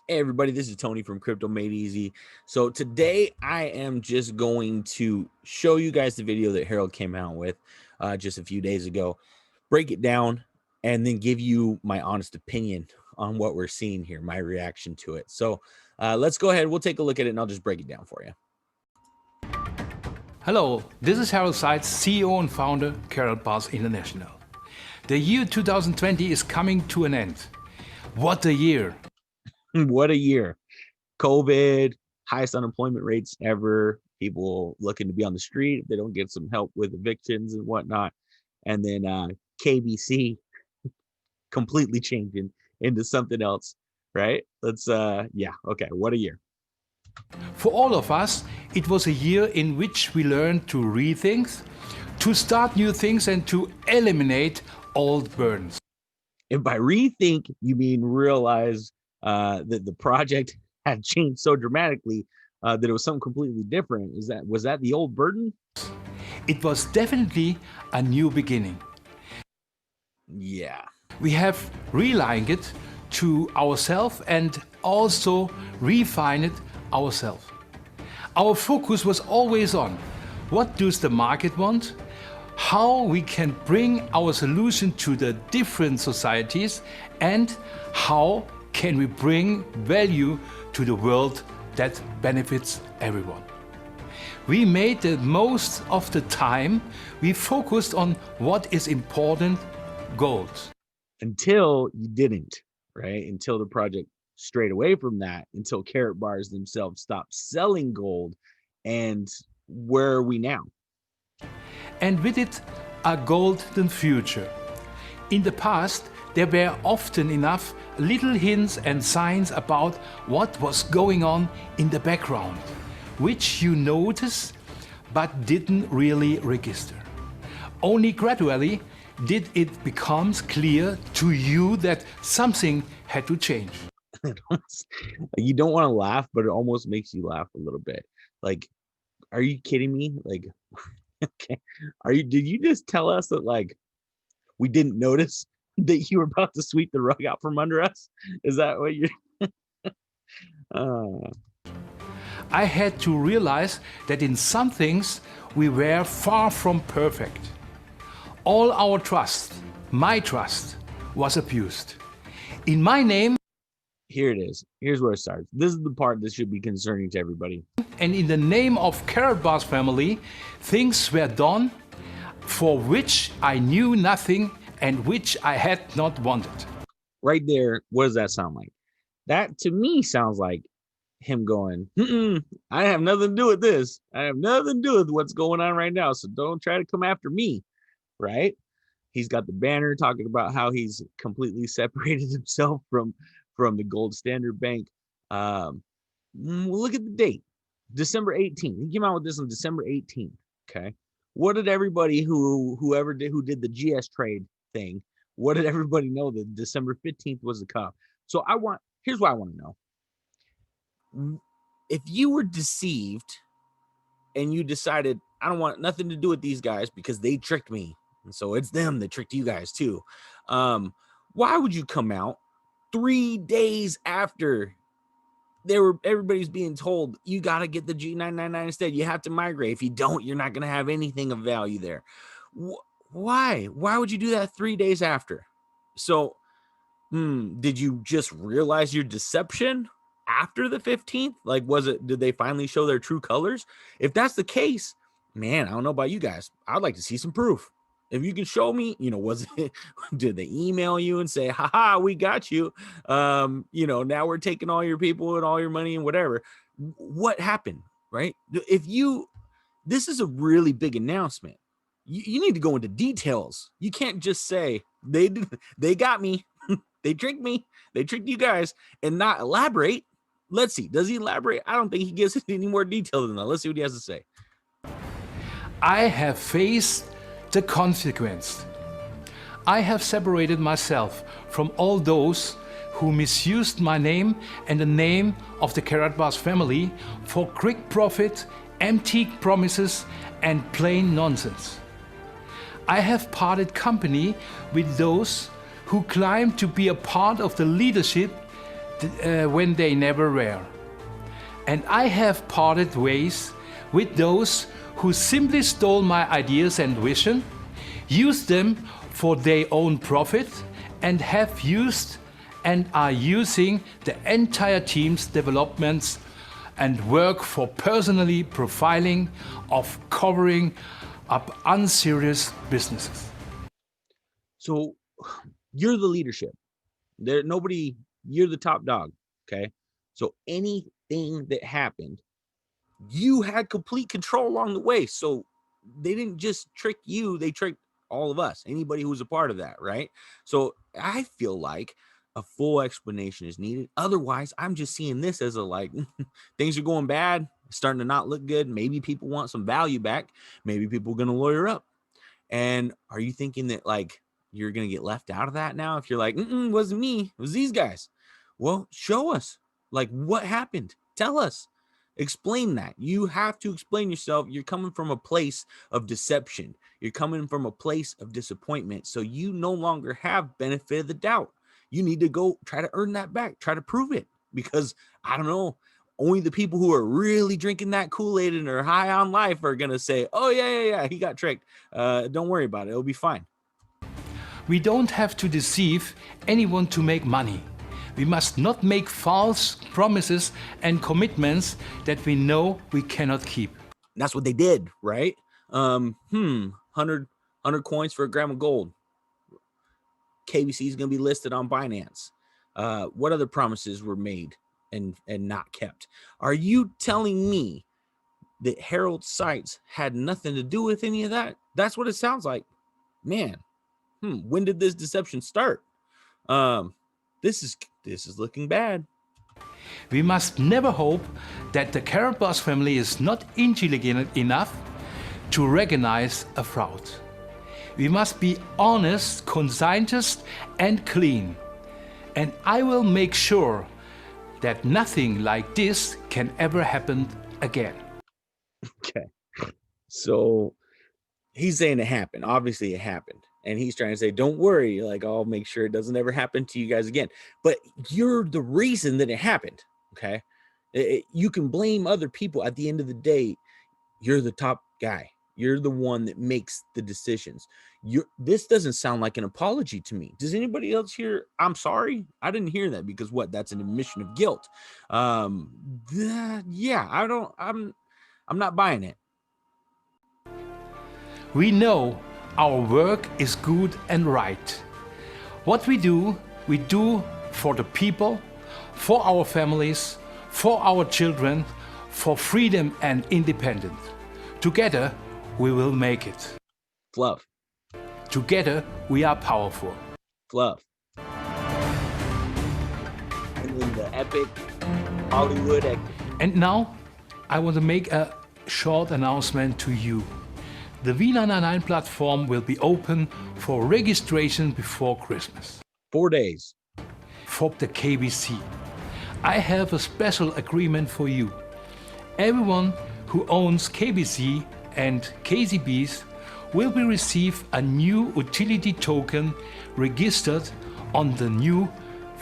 Hey everybody, this is Tony from Crypto Made Easy. So today I am just going to show you guys the video that Harald came out with just a few days ago, break it down, and then give you my honest opinion on what we're seeing here, my reaction to it. So let's go ahead, we'll take a look at it and I'll just break it down for you. Hello, this is Harald Seiz, CEO and founder, Harald Seiz International. The year 2020 is coming to an end. What a year! What a year. COVID, highest unemployment rates ever, people looking to be on the street if they don't get some help with evictions and whatnot. And then KBC completely changing into something else, right? Let's, yeah, okay, what a year. For all of us, it was a year in which we learned to rethink, to start new things and to eliminate old burdens. And by rethink, you mean realize that the project had changed so dramatically that it was something completely different. Was that the old burden? It was definitely a new beginning. Yeah. We have realigned it to ourselves and also refined it ourselves. Our focus was always on what does the market want, how we can bring our solution to the different societies, and how can we bring value to the world that benefits everyone. We made the most of the time. We focused on what is important, goals. Until you didn't, right? Until the project strayed away from that, until carrot bars themselves stopped selling gold. And where are we now? And with it, a golden future. In the past, there were often enough little hints and signs about what was going on in the background, which you noticed but didn't really register. Only gradually did it become clear to you that something had to change. You don't want to laugh, but it almost makes you laugh a little bit. Like, are you kidding me? Like, okay, did you just tell us that like we didn't notice that you were about to sweep the rug out from under us? Is that what you're I had to realize that in some things we were far from perfect. All our trust, my trust, was abused. In my name, here it is. Here's where it starts. This is the part that should be concerning to everybody. And in the name of Harald Seiz family, things were done for which I knew nothing and which I had not wanted. Right there, what does that sound like? That to me sounds like him going, I have nothing to do with this. I have nothing to do with what's going on right now. So don't try to come after me, right? He's got the banner talking about how he's completely separated himself from the gold standard bank. Look at the date, December 18th. He came out with this on December 18th. Okay. What did everybody who did the GS trade thing, what did everybody know that December 15th was the cutoff? So here's what I want to know. If you were deceived and you decided, I don't want nothing to do with these guys because they tricked me, and so it's them that tricked you guys too. Why would you come out 3 days after everybody's being told you got to get the G999 instead? You have to migrate. If you don't, you're not going to have anything of value there. Why would you do that 3 days after? So did you just realize your deception after the 15th? Like, did they finally show their true colors? If that's the case, man, I don't know about you guys, I'd like to see some proof. If you can show me, did they email you and say, haha, we got you, now we're taking all your people and all your money and whatever? What happened, right? This is a really big announcement. You need to go into details. You can't just say they got me, they tricked me, they tricked you guys, and not elaborate. Let's see, does he elaborate? I don't think he gives any more detail than that. Let's see what he has to say. I have faced the consequence. I have separated myself from all those who misused my name and the name of the Harald Seiz family for quick profit, empty promises, and plain nonsense. I have parted company with those who claim to be a part of the leadership when they never were. And I have parted ways with those who simply stole my ideas and vision, used them for their own profit, and have used and are using the entire team's developments and work for personally profiling of covering up unserious businesses. So you're the leadership. You're the top dog. Okay. So anything that happened, you had complete control along the way. So they didn't just trick you, they tricked all of us, anybody who was a part of that, right? So I feel like a full explanation is needed. Otherwise, I'm just seeing this as a like, things are going bad, starting to not look good. Maybe people want some value back. Maybe people are going to lawyer up. And are you thinking that like you're going to get left out of that now? If you're like, it wasn't me, it was these guys. Well, show us like what happened. Tell us. Explain that. You have to explain yourself. You're coming from a place of deception. You're coming from a place of disappointment. So you no longer have benefit of the doubt. You need to go try to earn that back. Try to prove it, because I don't know, only the people who are really drinking that Kool-Aid and are high on life are going to say, oh, yeah, he got tricked. Don't worry about it. It'll be fine. We don't have to deceive anyone to make money. We must not make false promises and commitments that we know we cannot keep. And that's what they did, right? 100 coins for a gram of gold. KBC is going to be listed on Binance. What other promises were made and not kept? Are you telling me that Harald Seiz had nothing to do with any of that? That's what it sounds like. Man, when did this deception start? This is looking bad. We must never hope that the Carrot Boss family is not intelligent enough to recognize a fraud. We must be honest, conscientious, and clean. And I will make sure that nothing like this can ever happen again. Okay. So he's saying it happened. Obviously it happened. And he's trying to say, don't worry, like I'll make sure it doesn't ever happen to you guys again. But you're the reason that it happened. Okay. You can blame other people. At the end of the day, you're the top guy. You're the one that makes the decisions. This doesn't sound like an apology to me. Does anybody else hear, I'm sorry? I didn't hear that, because what? That's an admission of guilt. Yeah, I'm not buying it. We know our work is good and right. What we do for the people, for our families, for our children, for freedom and independence. Together, we will make it. Fluff. Together, we are powerful. Fluff. And then the epic Hollywood. And now, I want to make a short announcement to you. The V999 platform will be open for registration before Christmas. 4 days. For the KBC. I have a special agreement for you. Everyone who owns KBC and KCBs will be receive a new utility token registered on the new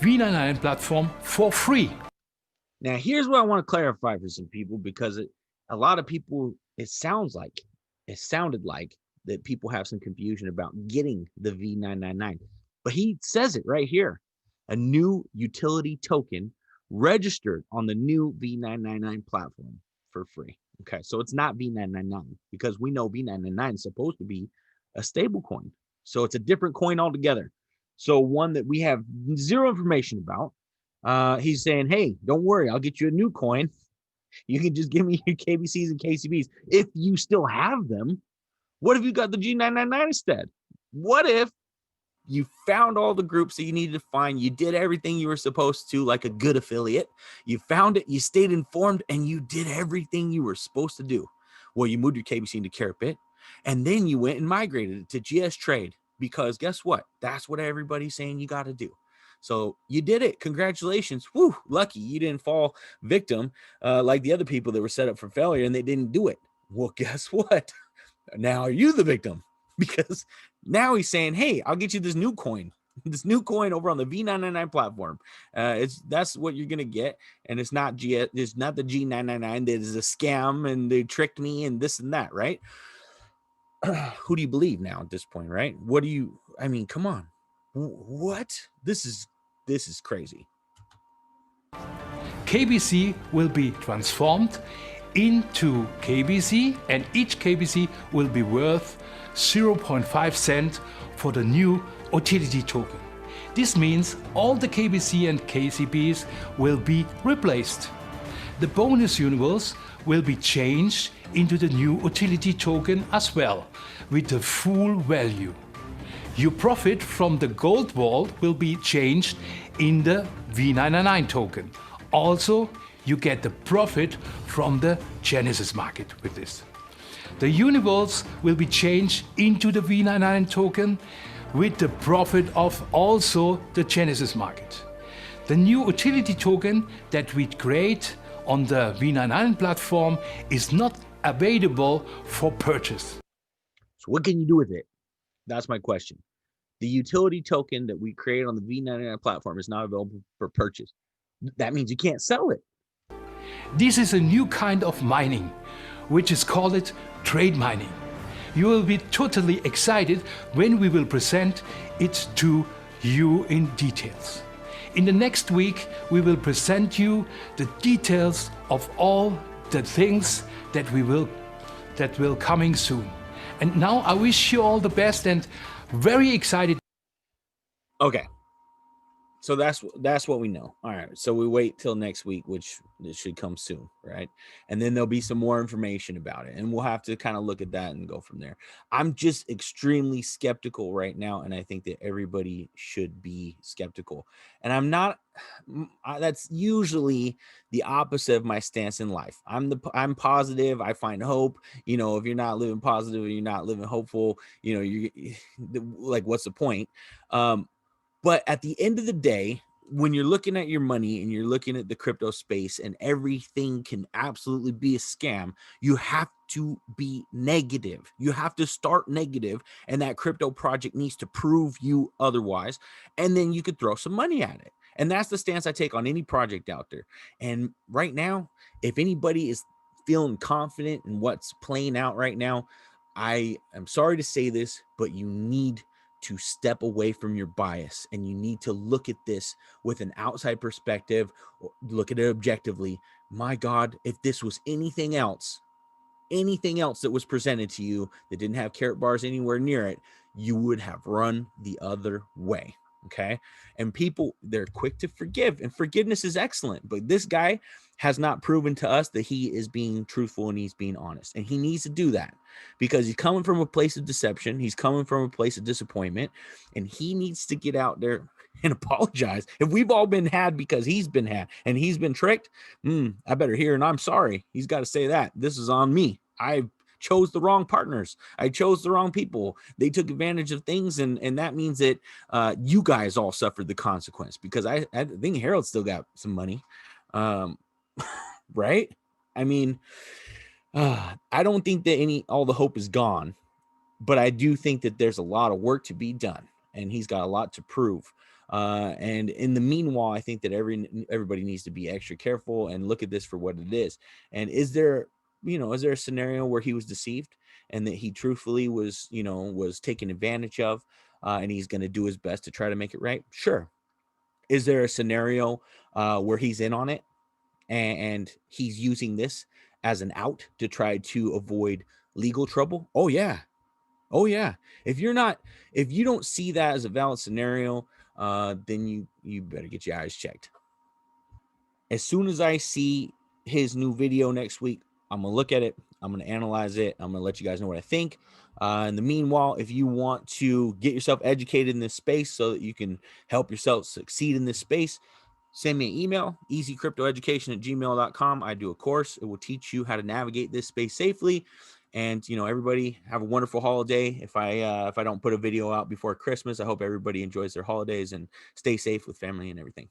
V99 platform for free. Now, here's what I want to clarify for some people, because a lot of people, it sounded like that people have some confusion about getting the V999. But he says it right here. A new utility token registered on the new V999 platform for free. Okay, so it's not V999, because we know V999 is supposed to be a stable coin. So it's a different coin altogether. So one that we have zero information about. He's saying, hey, don't worry, I'll get you a new coin. You can just give me your KBCs and KCBs if you still have them. What if you got the G999 instead? What if you found all the groups that you needed to find? You did everything you were supposed to, like a good affiliate. You found it, you stayed informed, and you did everything you were supposed to do. Well, you moved your KBC into Carrot, and then you went and migrated it to GS Trade, because guess what? That's what everybody's saying you got to do. So you did it. Congratulations. Woo, lucky you didn't fall victim like the other people that were set up for failure and they didn't do it. Well, guess what? Now are you the victim? Because now he's saying, hey, I'll get you this new coin. this new coin over on the V999 platform. That's what you're gonna get, and it's not the G999 that is a scam and they tricked me and this and that, right? Who do you believe now at this point, right? What do you? I mean, come on, what? This is crazy. KBC will be transformed into KBC, and each KBC will be worth 0.5 cent for the new utility token. This means all the KBC and KCBs will be replaced. The bonus universe will be changed into the new utility token as well, with the full value. Your profit from the gold vault will be changed in the V999 token. Also, you get the profit from the Genesis market with this. The universe will be changed into the V99 token with the profit of also the Genesis market. The new utility token that we create on the V99 platform is not available for purchase. So what can you do with it? That's my question. The utility token that we create on the V99 platform is not available for purchase. That means you can't sell it. This is a new kind of mining, which is called trade mining. You will be totally excited when we will present it to you in details. In the next week, we will present you the details of all the things that will coming soon. And now I wish you all the best and very excited. Okay. So that's what we know. All right. So we wait till next week, which it should come soon, right? And then there'll be some more information about it, and we'll have to kind of look at that and go from there. I'm just extremely skeptical right now, and I think that everybody should be skeptical. And I'm not. That's usually the opposite of my stance in life. I'm positive. I find hope. You know, if you're not living positive, or you're not living hopeful, you know, you like, what's the point? But at the end of the day, when you're looking at your money and you're looking at the crypto space and everything can absolutely be a scam, you have to be negative. You have to start negative, and that crypto project needs to prove you otherwise. And then you could throw some money at it. And that's the stance I take on any project out there. And right now, if anybody is feeling confident in what's playing out right now, I am sorry to say this, but you need to step away from your bias, and you need to look at this with an outside perspective, or look at it objectively. My God, if this was anything else that was presented to you that didn't have carrot bars anywhere near it, you would have run the other way. Okay. And people, they're quick to forgive, and forgiveness is excellent. But this guy has not proven to us that he is being truthful and he's being honest. And he needs to do that, because he's coming from a place of deception. He's coming from a place of disappointment, and he needs to get out there and apologize. If we've all been had because he's been had and he's been tricked, I better hear, and I'm sorry. He's got to say that. This is on me. I chose the wrong partners. I chose the wrong people. They took advantage of things, and that means that you guys all suffered the consequence, because I think Harold still got some money, right? I mean, I don't think that all the hope is gone, but I do think that there's a lot of work to be done, and he's got a lot to prove. And in the meanwhile, I think that everybody needs to be extra careful and look at this for what it is. And is there a scenario where he was deceived and that he truthfully was taken advantage of, and he's going to do his best to try to make it right? Sure. Is there a scenario where he's in on it and he's using this as an out to try to avoid legal trouble? Oh yeah. If you don't see that as a valid scenario, then you better get your eyes checked. As soon as I see his new video next week, I'm going to look at it. I'm going to analyze it. I'm going to let you guys know what I think. In the meanwhile, if you want to get yourself educated in this space so that you can help yourself succeed in this space, send me an email, easycryptoeducation@gmail.com. I do a course. It will teach you how to navigate this space safely. And, everybody have a wonderful holiday. If I don't put a video out before Christmas, I hope everybody enjoys their holidays and stay safe with family and everything.